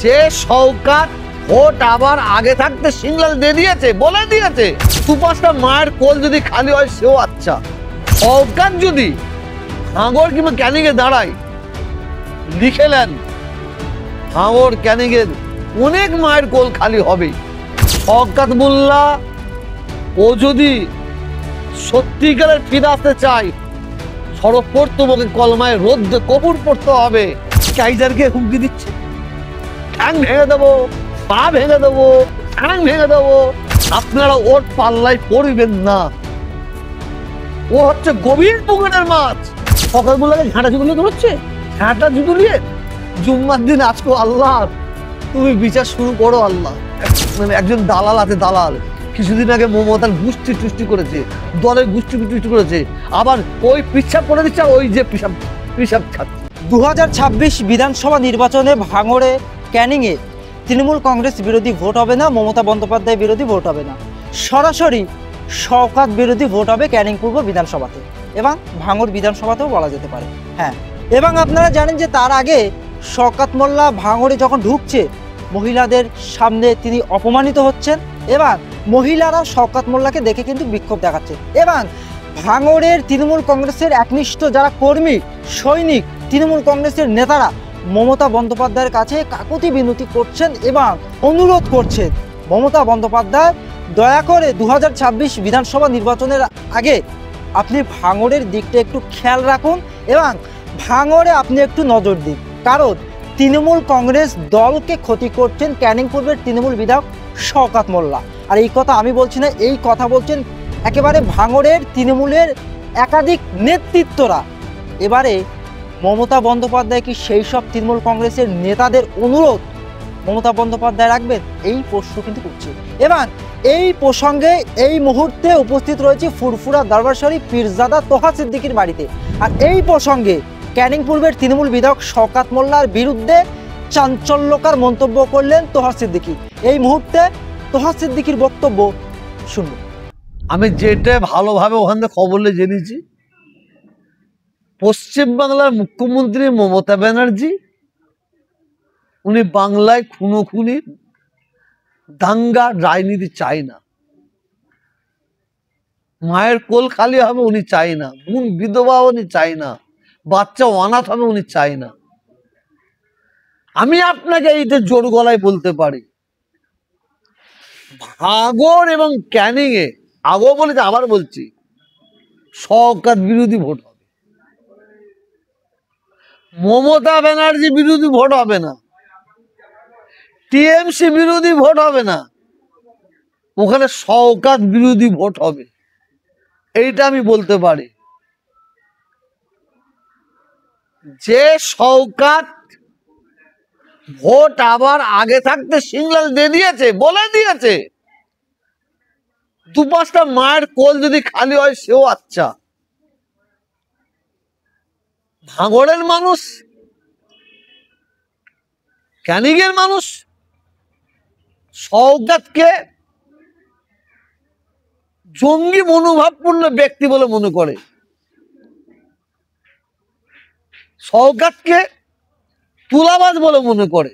যে শওকত ভোট আবার আগে থাকতে সিগন্যাল দিয়ে দিয়েছে, বলে দিয়েছে দু পাঁচটা মায়ের কোল যদি খালি হয় সেও আচ্ছা। শওকত যদি ভাঙড় কিংবা ক্যানিংয়ে দাঁড়ায়, লিখে নেন ভাঙড় ক্যানিংয়ের অনেক মায়ের কোল খালি হবে। শওকত মোল্লা ও যদি সত্যিকারের ফিরে আসতে চায়, সর্বপ্রথমকে কলমায় রোদ কবুল পড়তে হবে। কাইজারকে হুমকি দিচ্ছে, ঠ্যাং ভেঙে দেবো, পা ভেঙে দেবো, ঠ্যাং ভেঙে দেবো। আপনারা ওর পাল্লায় পড়বেন না। ও হচ্ছে গভীর পুকুরের মাছ। সকালবেলাকে ঝাঁটা জুগুলো ধরছে, ঝাঁটা জুগুলিয়ে জুম্মার দিন আজকে আল্লাহ তুমি বিচার শুরু করো। আল্লাহ মানে একজন দালাল আছে, দালাল কিছুদিন আগে মমতার গুষ্টি টুষ্টি করেছে, দলের গুষ্টি টুষ্টি করেছে, আবার ওই পিছাব করে দিচ্ছে, ওই যে পিছাব খাচ্ছে। 2026 বিধানসভা নির্বাচনে ভাঙড়ে ক্যানিংয়ে তৃণমূল কংগ্রেস বিরোধী ভোট হবে না, মমতা বন্দ্যোপাধ্যায় বিরোধী ভোট হবে না, সরাসরি শওকত বিরোধী ভোট হবে ক্যানিং পূর্ব বিধানসভাতে এবং ভাঙড় বিধানসভাতেও বলা যেতে পারে। হ্যাঁ, এবং আপনারা জানেন যে তার আগে শওকত মোল্লা ভাঙড়ে যখন ঢুকছে, মহিলাদের সামনে তিনি অপমানিত হচ্ছেন এবং মহিলারা শওকত মোল্লাকে দেখে কিন্তু বিক্ষোভ দেখাচ্ছে এবং ভাঙড়ের তৃণমূল কংগ্রেসের একনিষ্ঠ যারা কর্মী, সৈনিক, তৃণমূল কংগ্রেসের নেতারা মমতা বন্দ্যোপাধ্যায়ের কাছে কাকুতি বিনতি করছেন এবং অনুরোধ করছেন, মমতা বন্দ্যোপাধ্যায় দয়া করে 2026 বিধানসভা নির্বাচনের আগে আপনি ভাঙড়ের দিকটা একটু খেয়াল রাখুন এবং ভাঙড়ে আপনি একটু নজর দিন, কারণ তৃণমূল কংগ্রেস দলকে ক্ষতি করছেন ক্যানিং পূর্বের তৃণমূল বিধায়ক শওকত মোল্লা। আর এই কথা আমি বলছি না, এই কথা বলছেন একেবারে ভাঙড়ের তৃণমূলের একাধিক নেতৃত্বরা। এবারে মমতা বন্দ্যোপাধ্যায় কি সেই সব তৃণমূল কংগ্রেসের নেতাদের অনুরোধ মমতা বন্দ্যোপাধ্যায় রাখবেন? এই প্রশ্ন কিন্তু করছে। এবং এই প্রসঙ্গে এই মুহূর্তে উপস্থিত রয়েছে ফুরফুরা দরবার শরীফ পীরজাদা তোহা সিদ্দিকীর বাড়িতে। আর এই প্রসঙ্গে ক্যানিং পূর্বের তৃণমূল বিধায়ক শওকত মোল্লার বিরুদ্ধে চাঞ্চল্যকর মন্তব্য করলেন তোহা সিদ্দিকী। এই মুহূর্তে তোহা সিদ্দিকীর বক্তব্য শুনব। আমি যেটা ভালোভাবে ওখান থেকে খবর জেনেছি, পশ্চিমবাংলার মুখ্যমন্ত্রী মমতা ব্যানার্জি উনি বাংলায় খুনোখুনি দাঙ্গা রাজনীতি চাই না, মায়ের কোল খালি হবে উনি চাই না, বোন বিধবা উনি চাই না, বাচ্চা অনাথ হবে উনি চাই না। আমি আপনাকে এইটা জোর গলায় বলতে পারি, ভাঙড় এবং ক্যানিংয়ে আগেও বলেছি আবার বলছি, শওকত বিরোধী ভোট হবে, মমতা ব্যানার্জি বিরোধী ভোট হবে না, টিএমসি বিরোধী ভোট হবে না, ওখানে শওকত বিরোধী ভোট হবে। এইটা আমি বলতে পারি। যে শওকত ভোট আবার আগে থাকতে সিগন্যাল দিয়ে দিয়েছে, বলে দিয়েছে দু পাঁচটা মায়ের কোল যদি খালি হয় সেও আচ্ছা। ভাঙড়ের মানুষ, ক্যানিংয়ের মানুষ শওকতকে জঙ্গি মনোভাবপূর্ণ ব্যক্তি বলে মনে করে, শওকতকে তুলাবাজ বলে মনে করে।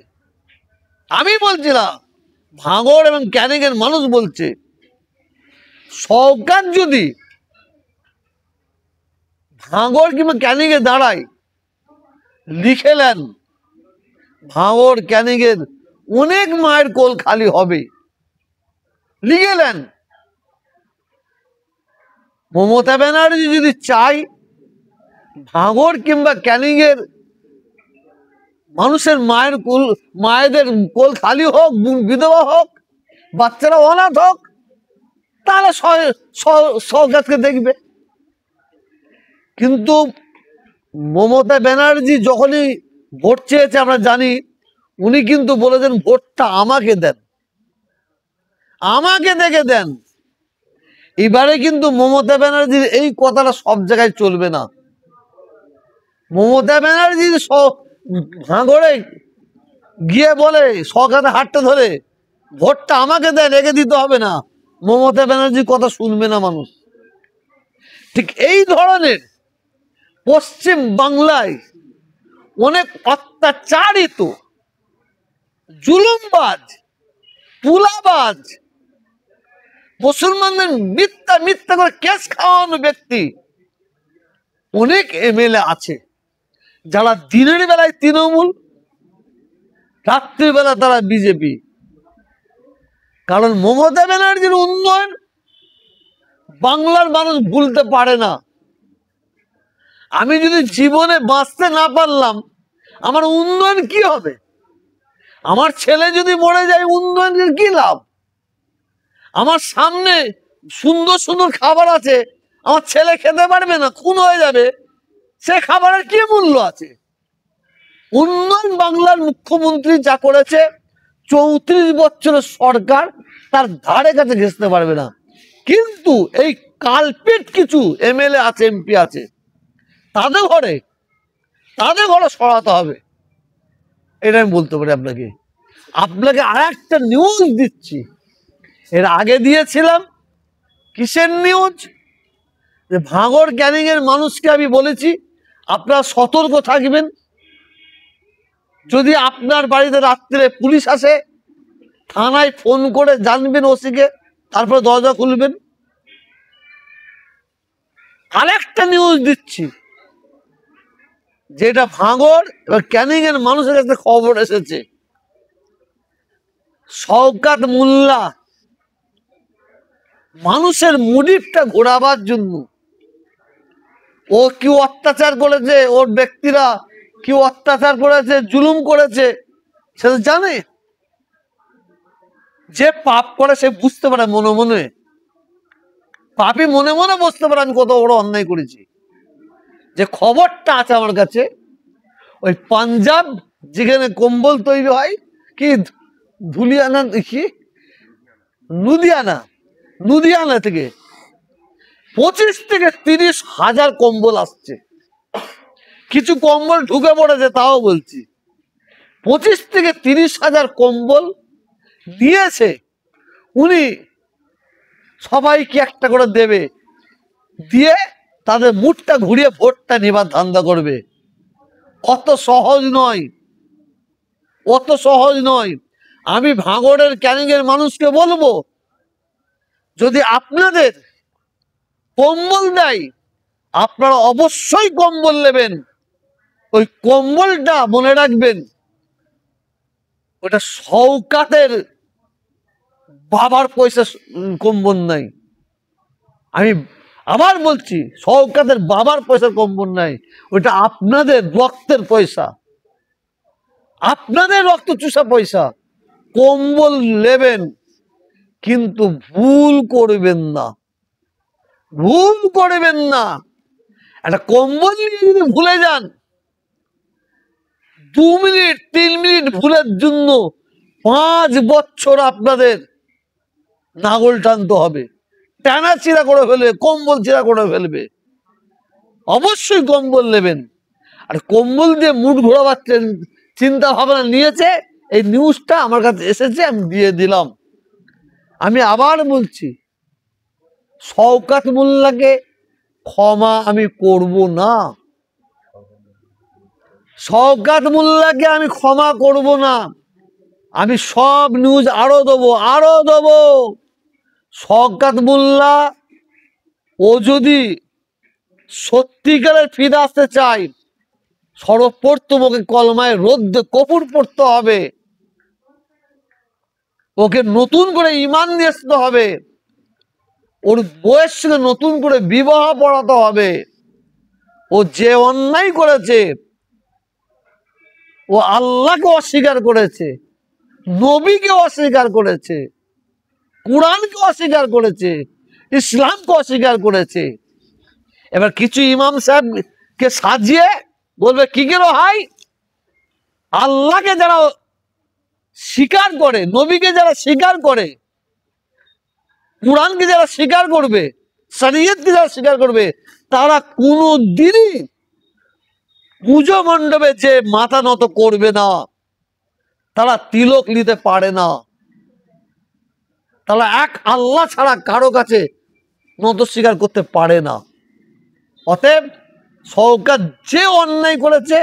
আমি বলছি না, ভাঙড় এবং ক্যানিংয়ের মানুষ বলছে, শওকত যদি ভাঙড় কিংবা ক্যানিংয়ে দাঁড়ায়, লিখে নেন ভাঙড় ক্যানিংয়ের অনেক মায়ের কোল খালি হবে। লিখে নেন। মমতা ব্যানার্জি যদি চাই ভাঙড় কিংবা ক্যানিংয়ের মানুষের মায়েদের কোল খালি হোক, বিধবা হোক, বাচ্চারা অনাথ হোক, তাহলে শওকতকে দেখবে। কিন্তু মমতা ব্যানার্জি যখনই ভোট চেয়েছে আমরা জানি, উনি কিন্তু বলেছেন ভোটটা আমাকে দেন, আমাকে দেখে দেন। এবারে কিন্তু মমতা ব্যানার্জির এই কথাটা সব জায়গায় চলবে না। মমতা ব্যানার্জি ভাঙড়ে গিয়ে বলে শওকত হাঁটতে ধরে ভোটটা আমাকে দেন, রেখে দিতে হবে না, মমতা ব্যানার্জির কথা শুনবে না মানুষ। ঠিক এই ধরনের পশ্চিম বাংলায় অনেক অত্যাচারিত জুলুমবাজ, তুলাবাজ, মুসলমানদের মিথ্যা মিথ্যা করে কেস খাওয়ানো ব্যক্তি অনেক এমএলএ আছে, যারা দিনের বেলায় তৃণমূল, রাত্রিবেলা তারা বিজেপি। কারণ মমতা ব্যানার্জির উন্নয়ন বাংলার মানুষ ভুলতে পারে না। আমি যদি জীবনে বাঁচতে না পারলাম, আমার উন্নয়ন কি হবে? আমার ছেলে যদি মরে যায়, উন্নয়নের কি লাভ? আমার সামনে সুন্দর সুন্দর খাবার আছে, আমার ছেলে খেতে পারবে না, খুন হয়ে যাবে, সে খাবারের কি মূল্য আছে? উন্নয়ন বাংলার মুখ্যমন্ত্রী যা করেছে, 34 বছরের সরকার তার ধারে কাছে ঘেঁষতে পারবে না। কিন্তু এই কালপেট কিছু এমএলএ আছে, এমপি আছে, তাদের ঘরে সরাতে হবে। এটা আমি বলতে পারি আপনাকে। আপনাকে আর একটা নিউজ দিচ্ছি, এর আগে দিয়েছিলাম। কিসের নিউজ? যে ভাঙড় ক্যানিং এর মানুষকে আমি বলেছি আপনারা সতর্ক থাকবেন। যদি আপনার বাড়িতে রাত্রে পুলিশ আসে, থানায় ফোন করে জানবেন ওসিকে, তারপরে দরজা খুলবেন। আরেকটা নিউজ দিচ্ছি, যেটা ভাঙড় এবার ক্যানিং এর মানুষের কাছে খবর এসেছে। শওকত মোল্লা মানুষের মুডিফটা ঘোরাবার জন্য ও কি অত্যাচার করেছে, ওর ব্যক্তিরা কি অত্যাচার করেছে, জুলুম করেছে, সেটা জানে। যে পাপ করে সে বুঝতে পারে মনে মনে, পাপি মনে মনে বুঝতে পারে আমি কত বড় অন্যায় করেছি। যে খবরটা আছে আমার কাছে, ওই পাঞ্জাব যেখানে কম্বল তৈরি হয়, কি ধুলিয়ানা, কি লুধিয়ানা থেকে 25 থেকে 30 হাজার কম্বল আসছে। কিছু কম্বল ঢুকে পড়েছে, তাও বলছি 25 থেকে 30 হাজার কম্বল দিয়েছে। উনি সবাইকে একটা করে দেবে, দিয়ে তাদের মুডটা ঘুরিয়ে ভোটটা নেবার ধান্দা করবে। অত সহজ নয়। আমি ভাঙড়ের ক্যানিং এর মানুষকে বলবো, যদি আপনাদের কম্বল দেয়, আপনারা অবশ্যই কম্বল নেবেন। ওই কম্বলটা মনে রাখবেন, ওটা শওকতের বাবার পয়সা কম্বল নাই। আমি আবার বলছি, শওকতের বাবার পয়সার কম্বল নাই, ওটা আপনাদের রক্তের পয়সা, আপনাদের রক্ত চুষা পয়সা। কম্বল নেবেন, কিন্তু ভুল করবেন না। একটা কম্বল নিয়ে যদি ভুলে যান, 2 মিনিট 3 মিনিট ভুলের জন্য 5 বছর আপনাদের নাগল টানতে হবে, টানা চিরা করে ফেলবে, কম্বল চিরা করে ফেলবে। অবশ্যই কম্বল নেবেন। আর কম্বল দিয়ে মুড ঘোরাবার চিন্তা ভাবনা নিয়েছে, এই নিউজটা আমার কাছে এসেছে, আমি দিয়ে দিলাম। আমি আবার বলছি, শওকত মোল্লাকে ক্ষমা আমি করব না। শওকত মোল্লাকে আমি ক্ষমা করব না। আমি সব নিউজ আরো দেবো। শওকত মোল্লা ও যদি সত্যিকারের ফিরে আসতে চায়, সর্বপ্রথম ওকে কলমায় রোদ্দে কপুর পড়তে হবে, ওকে নতুন করে ঈমান নিয়ে আসতে হবে, ওর বয়স থেকে নতুন করে বিবাহ পড়াতে হবে। ও যে অন্যায় করেছে, ও আল্লাহকে অস্বীকার করেছে, নবীকে অস্বীকার করেছে, কোরআনকে অস্বীকার করেছে, ইসলামকে অস্বীকার করেছে। এবার কিছু ইমাম সাহেবকে সাজিয়ে বলবে, কি গেল ভাই, আল্লাহকে যারা স্বীকার করে, নবীকে যারা স্বীকার করে, কোরআনকে যারা স্বীকার করবে, শরীয়তকে যারা স্বীকার করবে, তারা কোনোদিনই পুজো মণ্ডপে যে মাথা নত করবে না, তারা তিলক নিতে পারে না, তারা এক আল্লাহ ছাড়া কারো কাছে নত স্বীকার করতে পারে না। অতএব শওকত যে অন্যায় করেছে,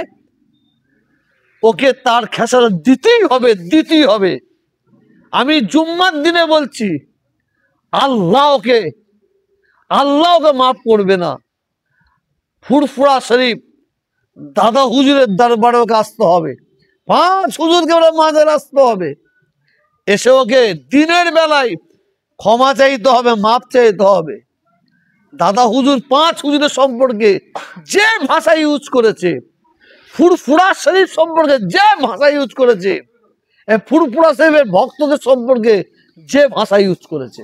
ওকে তার খেসারা দিতেই হবে, দিতেই হবে। আমি জুম্মার দিনে বলছি, আল্লাহ ওকে মাফ করবে না। ফুরফুরা শরীফ দাদা হুজুরের দরবারে ওকে আসতে হবে, 5 হুজুরকে ওরা মাঝে আসতে হবে, এসে ওকে দিনের বেলায় ক্ষমা চাইতে হবে, মাপ চাইতে হবে। দাদা হুজুর 5 হুজুরের সম্পর্কে যে ভাষা ইউজ করেছে, ফুরফুরা শরীফ সম্পর্কে যে ভাষা ইউজ করেছে, ফুরফুরা শরীফের ভক্তদের সম্পর্কে যে ভাষা ইউজ করেছে,